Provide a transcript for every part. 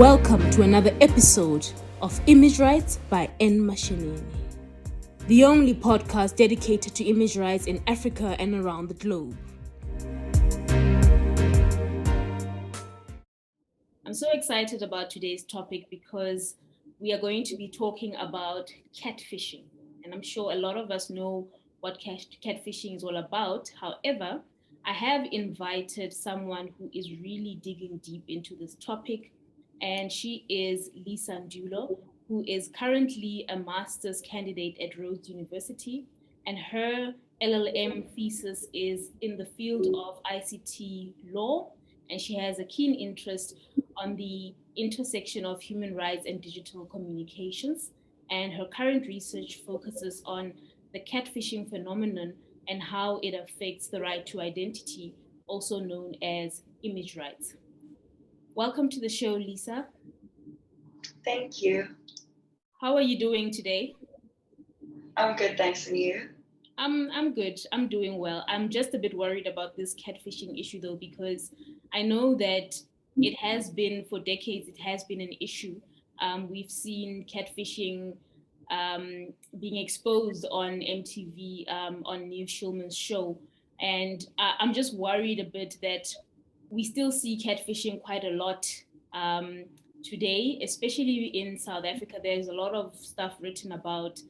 Welcome to another episode of Image Rights by N. Mashinini, the only podcast dedicated to image rights in Africa and around the globe. I'm so excited about today's topic because we are going to be talking about catfishing. And I'm sure a lot of us know what catfishing is all about. However, I have invited someone who is really digging deep into this topic, and she is Lisa Ndyulo, who is currently a master's candidate at Rhodes University, and her LLM thesis is in the field of ICT law, and she has a keen interest on the intersection of human rights and digital communications. And her current research focuses on the catfishing phenomenon and how it affects the right to identity, also known as image rights. Welcome to the show, Lisa. Thank you. How are you doing today? I'm good, thanks. And you? I'm good. I'm doing well. I'm just a bit worried about this catfishing issue though, because I know that it has been for decades, it has been an issue. We've seen catfishing being exposed on MTV, on Neil Schulman's show. And I'm just worried a bit that we still see catfishing quite a lot today, especially in South Africa. There's a lot of stuff written about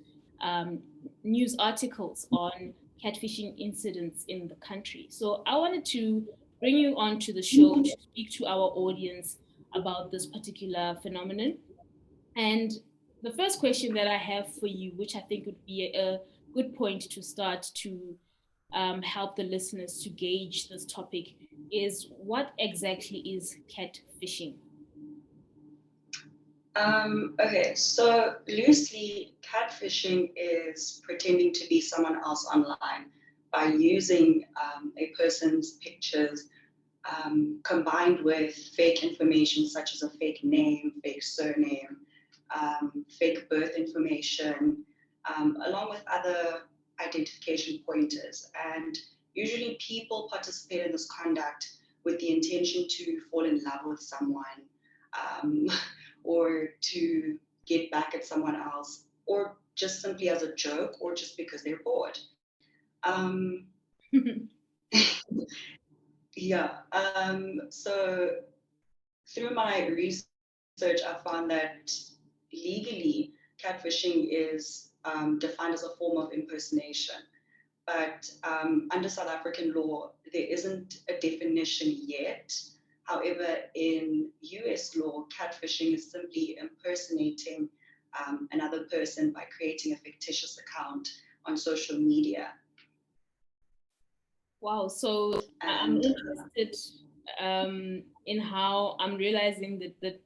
news articles on catfishing incidents in the country. So I wanted to bring you onto the show to speak to our audience about this particular phenomenon. And the first question that I have for you, which I think would be a good point to start to help the listeners to gauge this topic, is what exactly is catfishing? Okay, so loosely, catfishing is pretending to be someone else online by using a person's pictures combined with fake information such as a fake name, fake surname, fake birth information, along with other identification pointers. And usually people participate in this conduct with the intention to fall in love with someone, or to get back at someone else, or just simply as a joke, or just because they're bored. Yeah. So through my research, I found that legally, catfishing is defined as a form of impersonation. But under South African law, there isn't a definition yet. However, in US law, catfishing is simply impersonating another person by creating a fictitious account on social media. Wow, so I'm interested in how I'm realizing that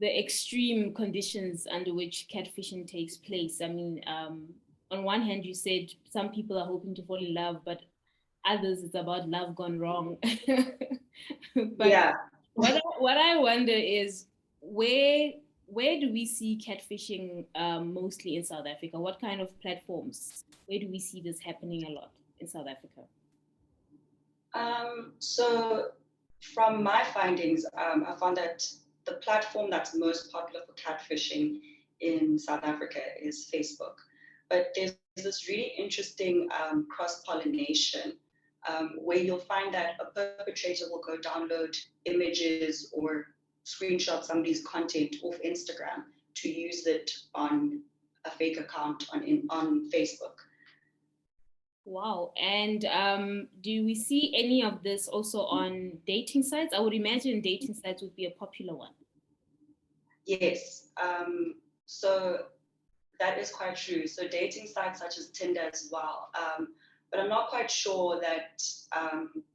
the extreme conditions under which catfishing takes place. I mean, on one hand, you said some people are hoping to fall in love, but others it's about love gone wrong. But Yeah. what I wonder is where do we see catfishing mostly in South Africa? What kind of platforms? Where do we see this happening a lot in South Africa? So from my findings, I found that the platform that's most popular for catfishing in South Africa is Facebook. But there's this really interesting cross-pollination where you'll find that a perpetrator will go download images or screenshot somebody's content off Instagram to use it on a fake account on Facebook. Wow. And do we see any of this also on dating sites? I would imagine dating sites would be a popular one. Yes. So that is quite true. So dating sites such as Tinder as well. But I'm not quite sure that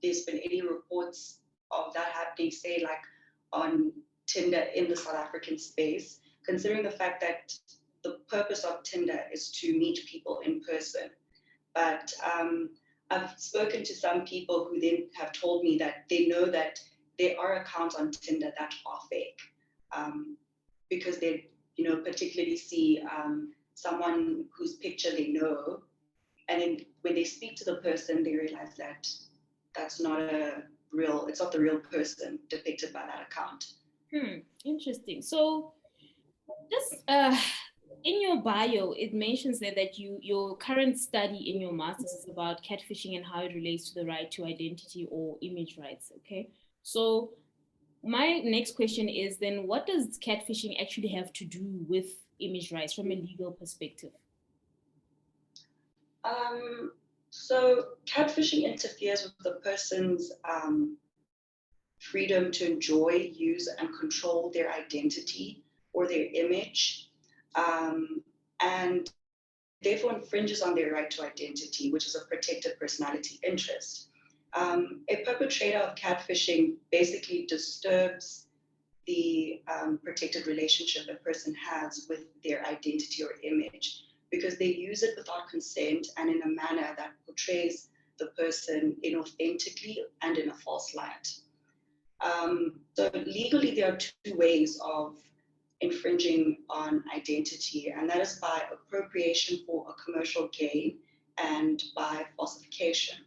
there's been any reports of that happening, say, like on Tinder in the South African space, considering the fact that the purpose of Tinder is to meet people in person. But I've spoken to some people who then have told me that they know that there are accounts on Tinder that are fake, because they, particularly see someone whose picture they know, and then when they speak to the person, they realize that it's not the real person depicted by that account. Interesting. So just in your bio, it mentions there that your current study in your master's is about catfishing and how it relates to the right to identity or image rights. Okay. So my next question is then what does catfishing actually have to do with image rights from a legal perspective? Um, so catfishing interferes with the person's freedom to enjoy, use, and control their identity or their image, and therefore infringes on their right to identity, which is a protected personality interest. A perpetrator of catfishing basically disturbs the protected relationship a person has with their identity or image because they use it without consent and in a manner that portrays the person inauthentically and in a false light. So legally, there are two ways of infringing on identity, and that is by appropriation for a commercial gain and by falsification.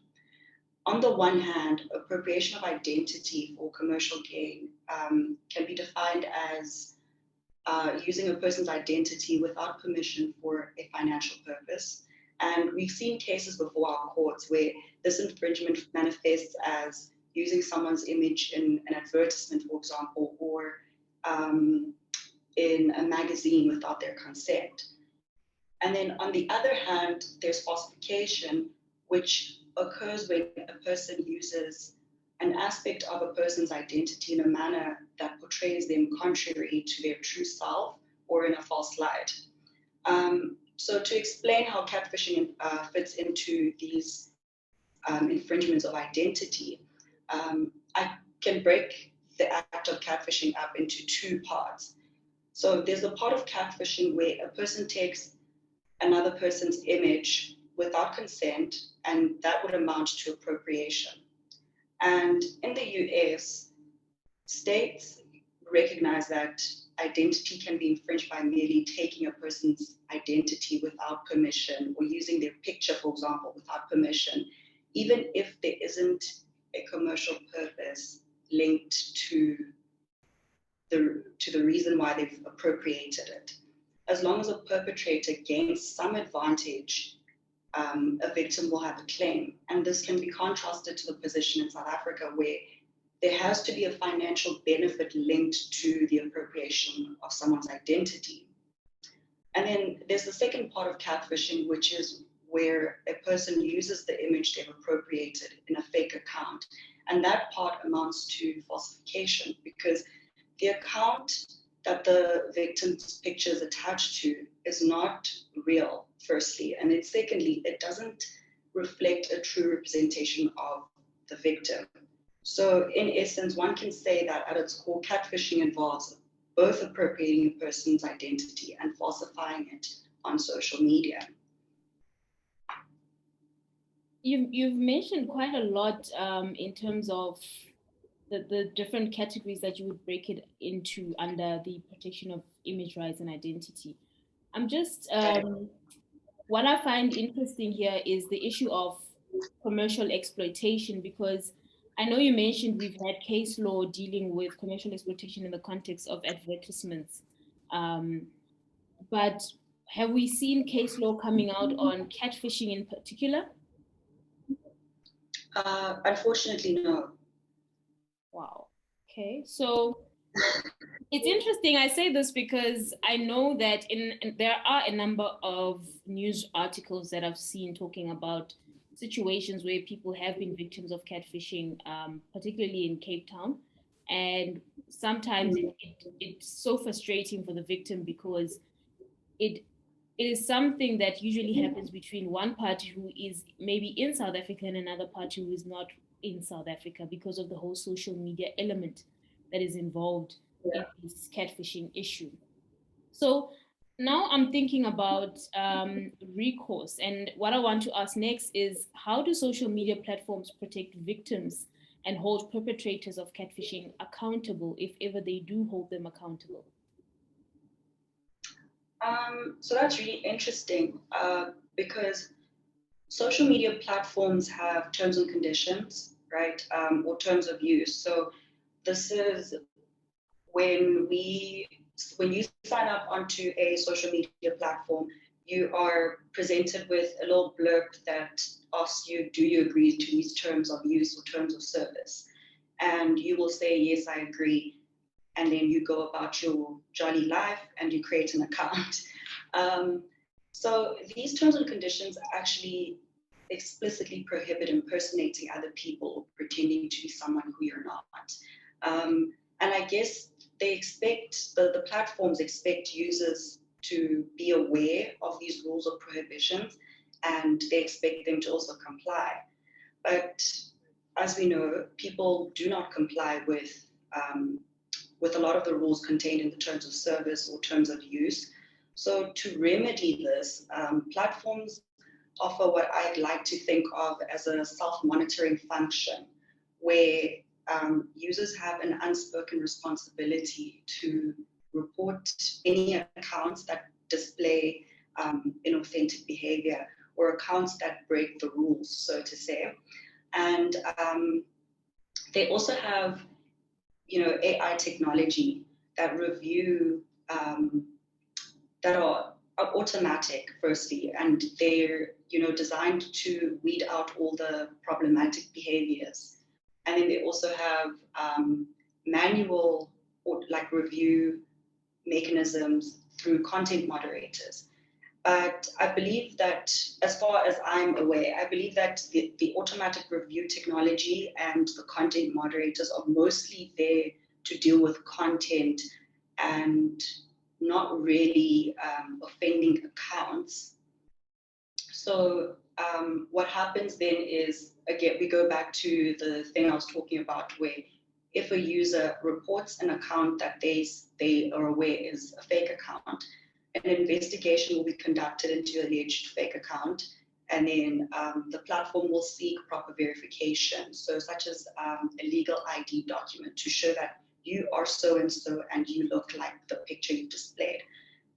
On the one hand, appropriation of identity for commercial gain can be defined as using a person's identity without permission for a financial purpose. And we've seen cases before our courts where this infringement manifests as using someone's image in an advertisement, for example, or in a magazine without their consent. And then on the other hand, there's falsification, which occurs when a person uses an aspect of a person's identity in a manner that portrays them contrary to their true self or in a false light. So to explain how catfishing fits into these infringements of identity, I can break the act of catfishing up into two parts. So there's a part of catfishing where a person takes another person's image without consent, and that would amount to appropriation. And in the US, states recognize that identity can be infringed by merely taking a person's identity without permission or using their picture, for example, without permission, even if there isn't a commercial purpose linked to the reason why they've appropriated it. As long as a perpetrator gains some advantage, a victim will have a claim. And this can be contrasted to the position in South Africa where there has to be a financial benefit linked to the appropriation of someone's identity. And then there's the second part of catfishing, which is where a person uses the image they've appropriated in a fake account. And that part amounts to falsification because the account that the victim's picture is attached to is not real, firstly. And then secondly, it doesn't reflect a true representation of the victim. So in essence, one can say that at its core, catfishing involves both appropriating a person's identity and falsifying it on social media. You've mentioned quite a lot in terms of the different categories that you would break it into under the protection of image rights and identity. I'm just what I find interesting here is the issue of commercial exploitation because I know you mentioned we've had case law dealing with commercial exploitation in the context of advertisements, um, but have we seen case law coming out on catfishing in particular? Unfortunately, no. Wow. Okay. So it's interesting. I say this because I know that there are a number of news articles that I've seen talking about situations where people have been victims of catfishing, particularly in Cape Town. And sometimes it's so frustrating for the victim because it it is something that usually happens between one party who is maybe in South Africa and another party who is not in South Africa because of the whole social media element that is involved in this catfishing issue. So now I'm thinking about recourse. And what I want to ask next is how do social media platforms protect victims and hold perpetrators of catfishing accountable if ever they do hold them accountable? So that's really interesting because social media platforms have terms and conditions, right, or terms of use. So this is when you sign up onto a social media platform, you are presented with a little blurb that asks you, do you agree to these terms of use or terms of service? And you will say, yes, I agree. And then you go about your jolly life and you create an account. So these terms and conditions actually explicitly prohibit impersonating other people or pretending to be someone who you're not. And I guess they expect, the platforms expect users to be aware of these rules or prohibitions, and they expect them to also comply. But as we know, people do not comply with a lot of the rules contained in the terms of service or terms of use. So to remedy this, platforms offer what I'd like to think of as a self-monitoring function, where users have an unspoken responsibility to report any accounts that display inauthentic behavior or accounts that break the rules, so to say. And they also have, AI technology that review that are automatic, firstly, and they're designed to weed out all the problematic behaviors. And then they also have manual or like review mechanisms through content moderators. But I believe that, as far as I'm aware, I believe that the automatic review technology and the content moderators are mostly there to deal with content and not really offending accounts. So what happens then is, again, we go back to the thing I was talking about, where if a user reports an account that they are aware is a fake account, an investigation will be conducted into the alleged fake account, and then the platform will seek proper verification, so such as a legal ID document to show that you are so-and-so and you look like the picture you displayed.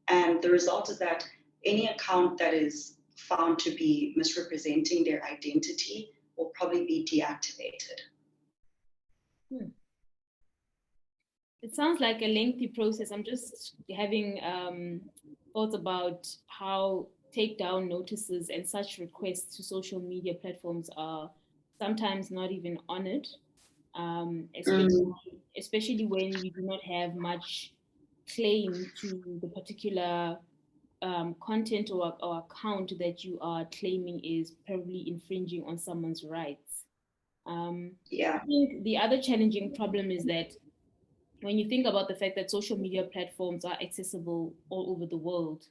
And the result is that any account that is found to be misrepresenting their identity will probably be deactivated. It sounds like a lengthy process. I'm just having thoughts about how takedown notices and such requests to social media platforms are sometimes not even honored, especially when you do not have much claim to the particular content or account that you are claiming is probably infringing on someone's rights. Yeah. I think the other challenging problem is that when you think about the fact that social media platforms are accessible all over the world,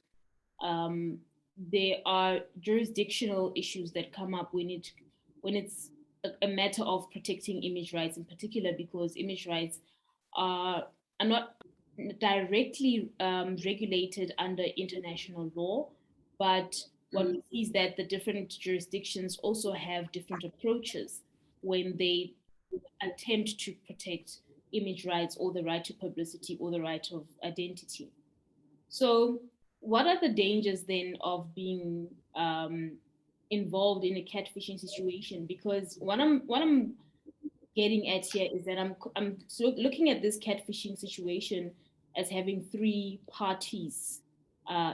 there are jurisdictional issues that come up when it's a matter of protecting image rights in particular, because image rights are not directly regulated under international law, but what we see is that the different jurisdictions also have different approaches when they attempt to protect image rights or the right to publicity or the right of identity. So, what are the dangers then of being involved in a catfishing situation? Because what I'm getting at here is that I'm so looking at this catfishing situation as having three parties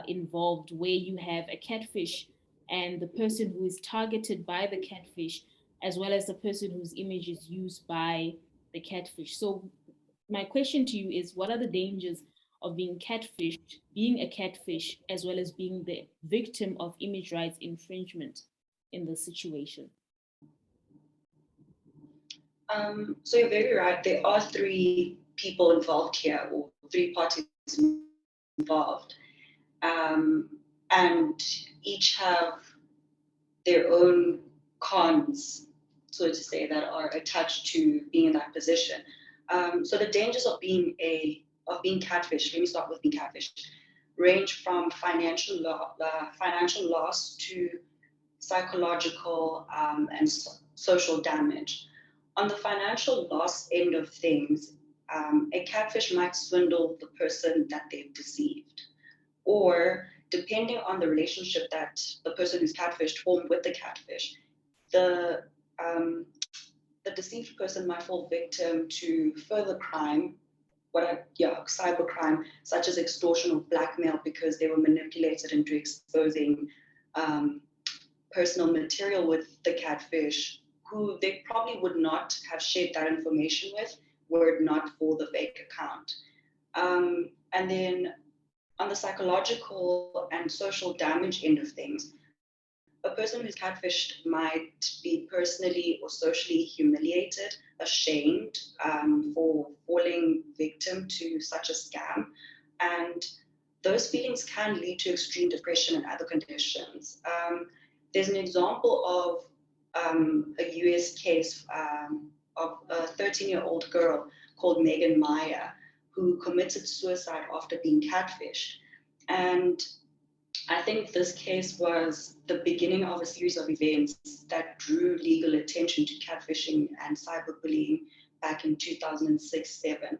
involved, where you have a catfish and the person who is targeted by the catfish, as well as the person whose image is used by the catfish. So my question to you is, what are the dangers of being catfished, being a catfish, as well as being the victim of image rights infringement in this situation? So you're very right. There are three people involved here, or three parties involved, and each have their own cons, so to say, that are attached to being in that position. So the dangers of being catfished. Let me start with being catfished. Range from financial loss to psychological and social damage. On the financial loss end of things, a catfish might swindle the person that they've deceived, or depending on the relationship that the person who's catfished formed with the catfish, the deceived person might fall victim to further crime cybercrime, such as extortion or blackmail, because they were manipulated into exposing personal material with the catfish, who they probably would not have shared that information with were it not for the fake account. And then on the psychological and social damage end of things, a person who's catfished might be personally or socially humiliated, ashamed for falling victim to such a scam. And those feelings can lead to extreme depression and other conditions. There's an example of a US case of a 13-year-old girl called Megan Meyer, who committed suicide after being catfished. And I think this case was the beginning of a series of events that drew legal attention to catfishing and cyberbullying back in 2006-07.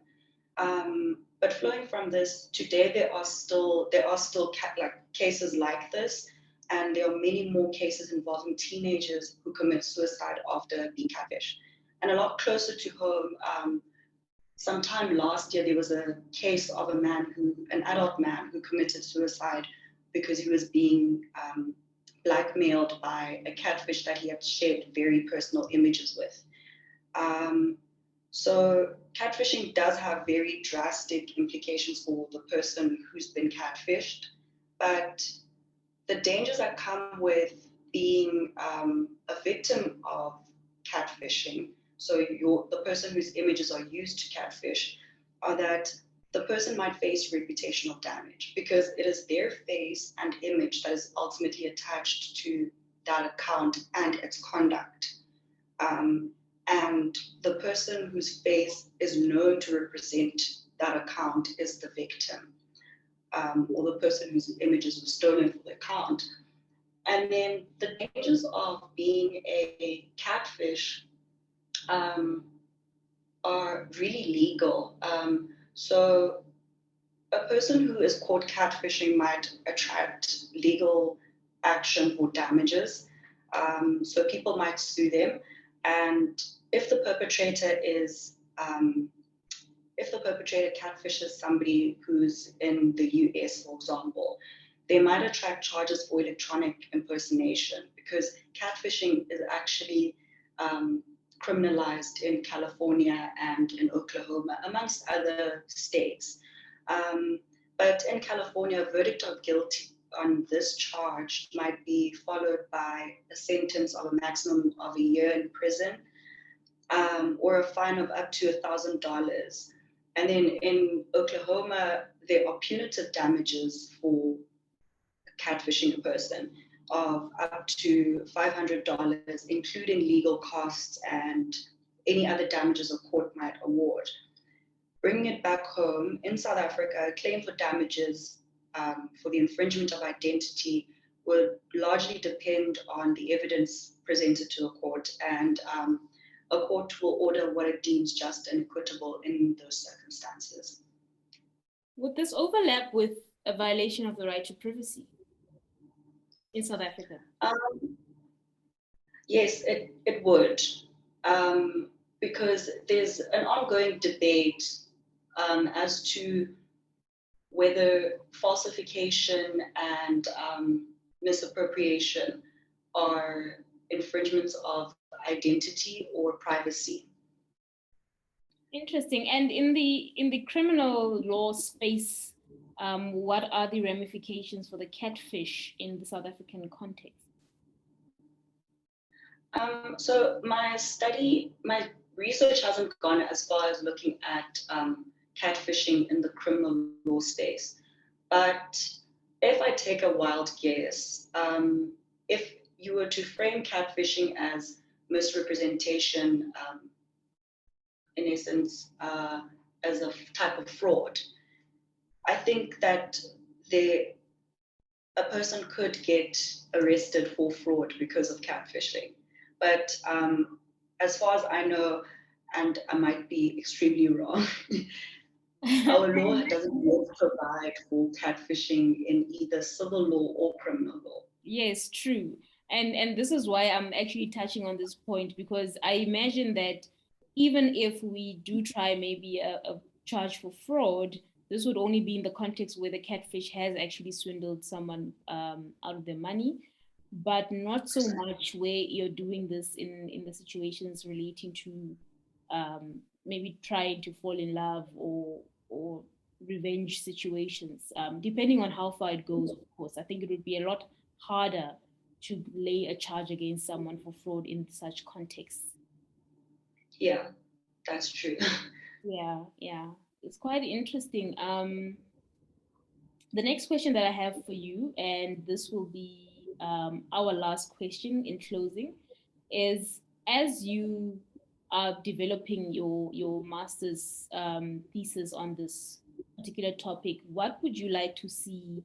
But flowing from this, today there are still cases like this, and there are many more cases involving teenagers who commit suicide after being catfished. And a lot closer to home, sometime last year there was a case of an adult man who committed suicide because he was being blackmailed by a catfish that he had shared very personal images with. So catfishing does have very drastic implications for the person who's been catfished, but the dangers that come with being a victim of catfishing, so the person whose images are used to catfish, are that the person might face reputational damage because it is their face and image that is ultimately attached to that account and its conduct. And the person whose face is known to represent that account is the victim, or the person whose images were stolen from the account. And then the dangers of being a catfish are really legal. So a person who is caught catfishing might attract legal action for damages. So people might sue them. And if the perpetrator catfishes somebody who's in the US, for example, they might attract charges for electronic impersonation, because catfishing is actually criminalized in California and in Oklahoma, amongst other states. But in California, a verdict of guilty on this charge might be followed by a sentence of a maximum of a year in prison, or a fine of up to $1,000. And then in Oklahoma, there are punitive damages for catfishing a person of up to $500, including legal costs and any other damages a court might award. Bringing it back home, in South Africa, a claim for damages for the infringement of identity would largely depend on the evidence presented to a court, and a court will order what it deems just and equitable in those circumstances. Would this overlap with a violation of the right to privacy in South Africa? Yes, it would, because there's an ongoing debate as to whether falsification and misappropriation are infringements of identity or privacy. Interesting. And in the criminal law space, what are the ramifications for the catfish in the South African context? So my research hasn't gone as far as looking at catfishing in the criminal law space. But if I take a wild guess, if you were to frame catfishing as misrepresentation, in essence, as a type of fraud, I think that a person could get arrested for fraud because of catfishing. But as far as I know, and I might be extremely wrong, our law doesn't provide for catfishing in either civil law or criminal law. Yes, true. And this is why I'm actually touching on this point, because I imagine that even if we do try maybe charged for fraud, this would only be in the context where the catfish has actually swindled someone out of their money, but not so much where you're doing this in the situations relating to maybe trying to fall in love or revenge situations. Depending on how far it goes, of course, I think it would be a lot harder to lay a charge against someone for fraud in such contexts. Yeah, that's true. Yeah, yeah. It's quite interesting. The next question that I have for you, and this will be our last question in closing, is as you are developing your master's thesis on this particular topic, what would you like to see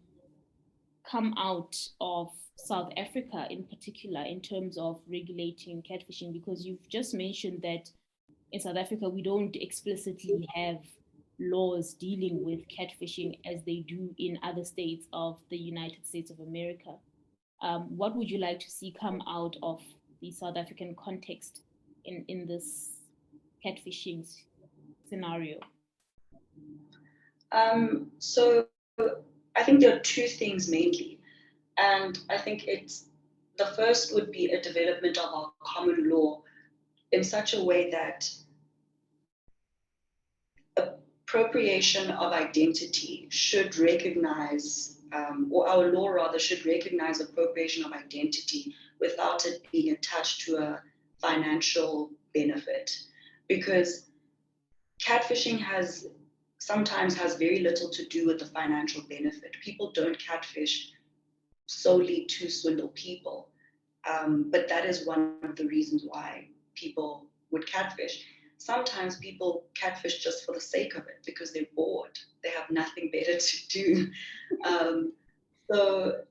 come out of South Africa in particular in terms of regulating catfishing? Because you've just mentioned that in South Africa, we don't explicitly have laws dealing with catfishing as they do in other states of the United States of America. What would you like to see come out of the South African context in this catfishing scenario? So I think there are two things mainly. And I think the first would be a development of our common law in such a way that appropriation of identity should recognize, or our law rather, should recognize appropriation of identity without it being attached to a financial benefit. Because catfishing sometimes has very little to do with the financial benefit. People don't catfish solely to swindle people. But that is one of the reasons why people would catfish. Sometimes people catfish just for the sake of it because they're bored. They have nothing better to do. Um, so,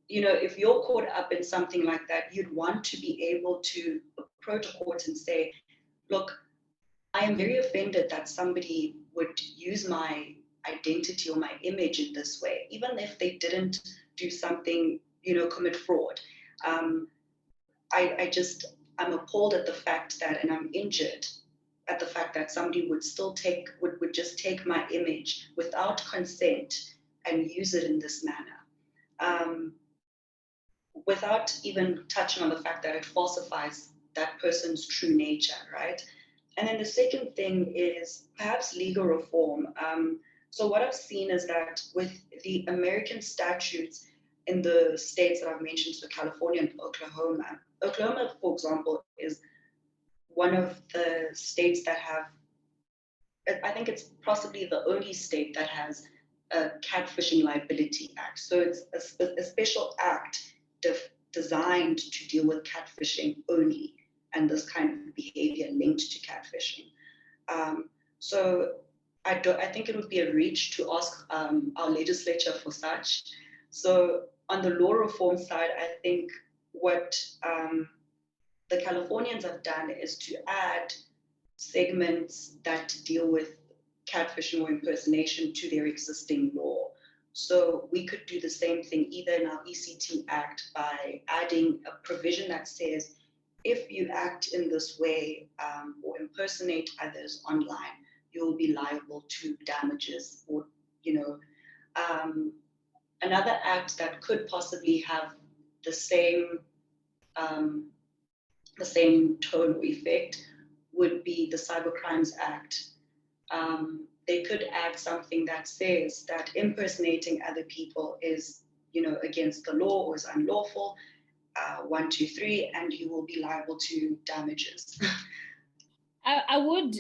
if you're caught up in something like that, you'd want to be able to approach a court and say, look, I am very offended that somebody would use my identity or my image in this way, even if they didn't do something, commit fraud. Um, I'm appalled at the fact that, and I'm injured at the fact that somebody would still would just take my image without consent and use it in this manner. Um, Without even touching on the fact that it falsifies that person's true nature, right? And then the second thing is perhaps legal reform. So what I've seen is that with the American statutes in the states that I've mentioned, so California and Oklahoma, for example, is one of the states that have, I think it's possibly the only state that has a catfishing liability act. So it's a special act designed to deal with catfishing only and this kind of behavior linked to catfishing. So I think it would be a reach to ask our legislature for such. So on the law reform side, I think what the Californians have done is to add segments that deal with catfishing or impersonation to their existing law. So we could do the same thing either in our ECT Act by adding a provision that says if you act in this way or impersonate others online, you will be liable to damages or, another act that could possibly have the same um, tone or effect would be the Cybercrimes Act. They could add something that says that impersonating other people is, against the law or is unlawful. 1, 2, 3, and you will be liable to damages. I would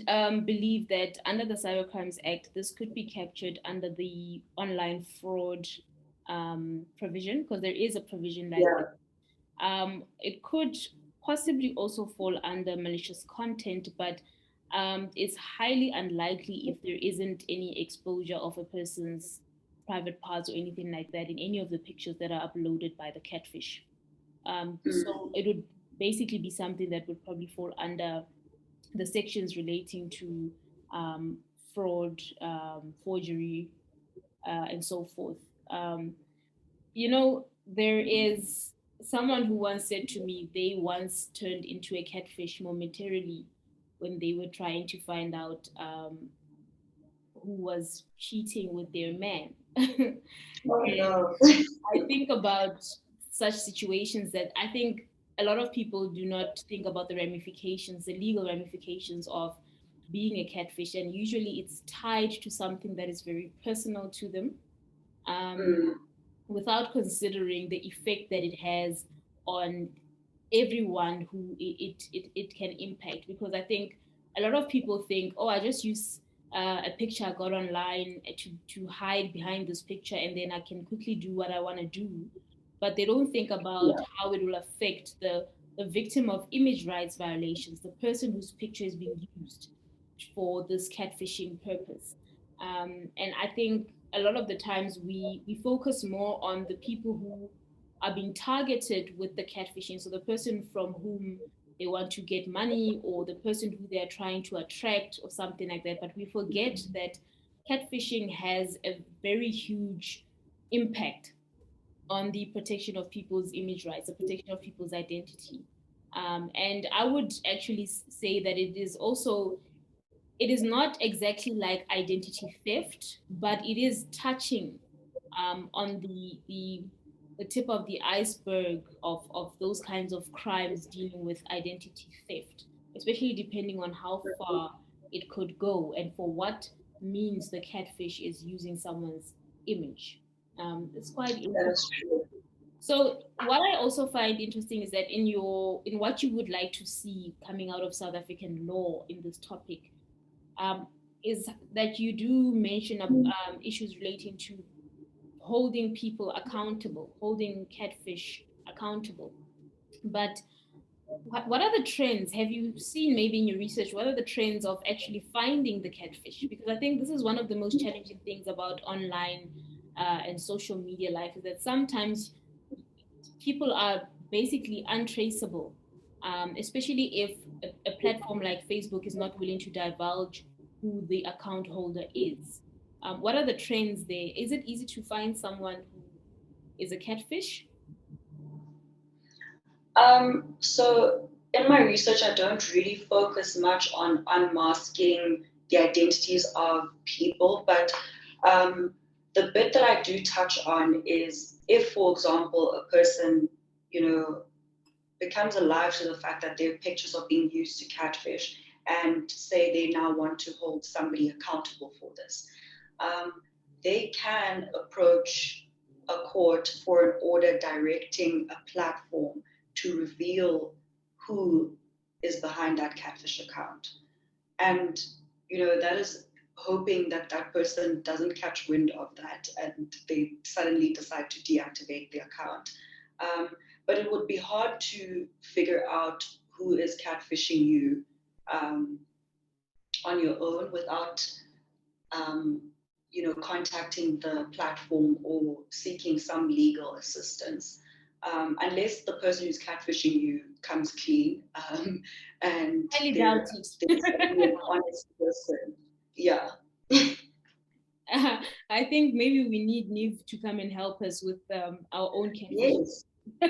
believe that under the Cybercrimes Act, this could be captured under the online fraud provision, because there is a provision like Yeah. that. It could possibly also fall under malicious content, but it's highly unlikely if there isn't any exposure of a person's private parts or anything like that in any of the pictures that are uploaded by the catfish. So it would basically be something that would probably fall under the sections relating to um, fraud, forgery, and so forth. There is someone who once said to me they once turned into a catfish momentarily when they were trying to find out who was cheating with their man. Oh And no. I think about such situations that I think a lot of people do not think about the ramifications, the legal ramifications of being a catfish. And usually it's tied to something that is very personal to them, um, Mm, without considering the effect that it has on everyone who it can impact. Because I think a lot of people think, oh, I just use a picture I got online to hide behind this picture, and then I can quickly do what I want to do. But they don't think about yeah, how it will affect the victim of image rights violations, the person whose picture is being used for this catfishing purpose. And I think a lot of the times we focus more on the people who are being targeted with the catfishing. So the person from whom they want to get money, or the person who they're trying to attract, or something like that. But we forget that catfishing has a very huge impact on the protection of people's image rights, the protection of people's identity. And I would actually say that it is not exactly like identity theft, but it is touching on the tip of the iceberg of those kinds of crimes dealing with identity theft, especially depending on how far it could go and for what means the catfish is using someone's image. It's quite that interesting. is true. So what I also find interesting is that in what you would like to see coming out of South African law in this topic, um, is that you do mention issues relating to holding people accountable, holding catfish accountable. But what are the trends? Have you seen maybe in your research, what are the trends of actually finding the catfish? Because I think this is one of the most challenging things about online and social media life, is that sometimes people are basically untraceable, especially if a platform like Facebook is not willing to divulge who the account holder is. What are the trends there? Is it easy to find someone who is a catfish? So in my research, I don't really focus much on unmasking the identities of people, but the bit that I do touch on is if, for example, a person, you know, becomes alive to the fact that their pictures are being used to catfish and say they now want to hold somebody accountable for this. Um, they can approach a court for an order directing a platform to reveal who is behind that catfish account. And, that is hoping that that person doesn't catch wind of that and they suddenly decide to deactivate the account. Um, but it would be hard to figure out who is catfishing you um, on your own without um, contacting the platform or seeking some legal assistance, unless the person who's catfishing you comes clean, and Highly they're doubt it. basically an honest person. Yeah. I think maybe we need Niv to come and help us with our own catfish. Yes. We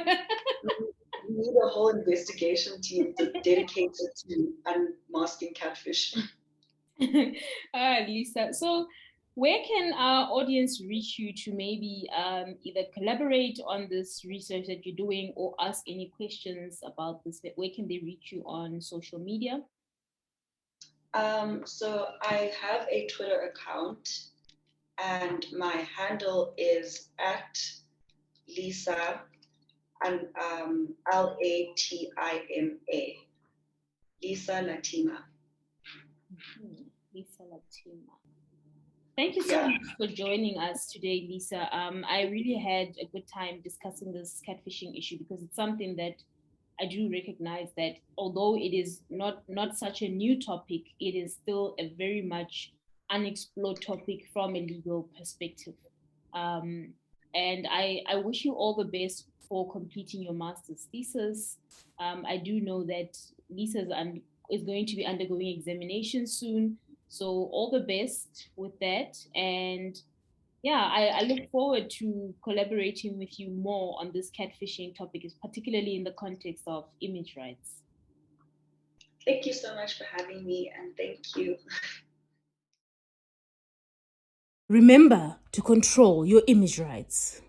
need a whole investigation team dedicated to unmasking catfish. Lisa, so where can our audience reach you to maybe either collaborate on this research that you're doing or ask any questions about this? Where can they reach you on social media? So I have a Twitter account, and my handle is at Lisa and Latima, Lisa Latima. Lisa Latima. Thank you so Yeah, much for joining us today, Lisa. I really had a good time discussing this catfishing issue because it's something that I do recognize that although it is not such a new topic, it is still a very much unexplored topic from a legal perspective. Um, and I wish you all the best for completing your master's thesis. I do know that Lisa's is going to be undergoing examination soon. So all the best with that. And yeah, I look forward to collaborating with you more on this catfishing topic, particularly in the context of image rights. thank you so much for having me, and thank you. Remember to control your image rights.